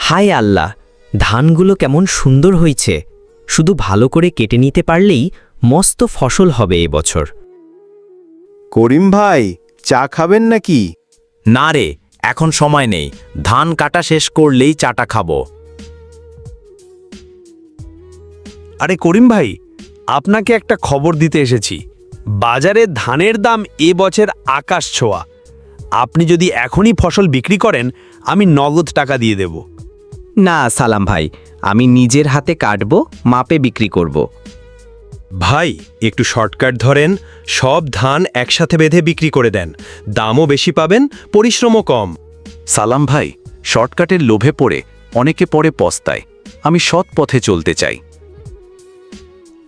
হায় আল্লাহ, ধানগুলো কেমন সুন্দর হয়েছে। শুধু ভালো করে কেটে নিতে পারলেই মস্ত ফসল হবে এবছর। করিম ভাই, চা খাবেন নাকি? না রে, এখন সময় নেই। ধান কাটা শেষ করলেই চাটা খাবো। আরে করিম ভাই, আপনাকে একটা খবর দিতে এসেছি। বাজারে ধানের দাম এবছর আকাশ ছোঁয়া। আপনি যদি এখনই ফসল বিক্রি করেন, আমি নগদ টাকা দিয়ে দেব। না সালাম ভাই, আমি নিজের হাতে কাটব, মাপে বিক্রি করব। ভাই, একটু শর্টকাট ধরেন, সব ধান একসাথে বেঁধে বিক্রি করে দেন। দামও বেশি পাবেন, পরিশ্রমও কম। সালাম ভাই, শর্টকাটের লোভে পড়ে অনেকে পরে পস্তায়। আমি সৎ পথে চলতে চাই।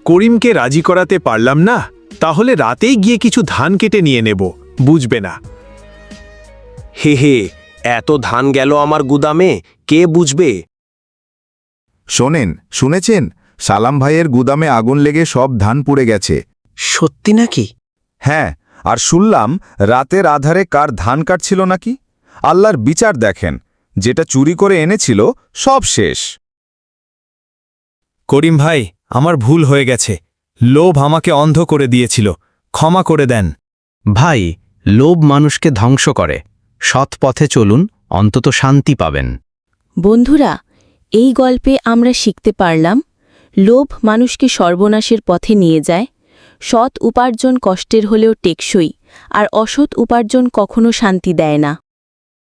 করিমকে রাজি করাতে পারলাম না, তাহলে রাতেই গিয়ে কিছু ধান কেটে নিয়ে নেব, বুঝবে না। হে হে, এত ধান গেল আমার গুদামে, কে বুঝবে? শোনেন, শুনেছেন সালাম ভাইয়ের গুদামে আগুন লেগে সব ধান পুড়ে গেছে। সত্যি নাকি? হ্যাঁ, আর শুনলাম রাতের আধারে কার ধান কাটছিল নাকি। আল্লাহর বিচার দেখেন, যেটা চুরি করে এনেছিল সব শেষ। করিম ভাই, আমার ভুল হয়ে গেছে। লোভ আমাকে অন্ধ করে দিয়েছিল, ক্ষমা করে দেন। ভাই, লোভ মানুষকে ধ্বংস করে। সৎ পথে চলুন, অন্তত শান্তি পাবেন। বন্ধুরা, এই গল্পে আমরা শিখতে পারলাম, লোভ মানুষকে সর্বনাশের পথে নিয়ে যায়। সৎ উপার্জন কষ্টের হলেও টেকসই, আর অসৎ উপার্জন কখনো শান্তি দেয় না।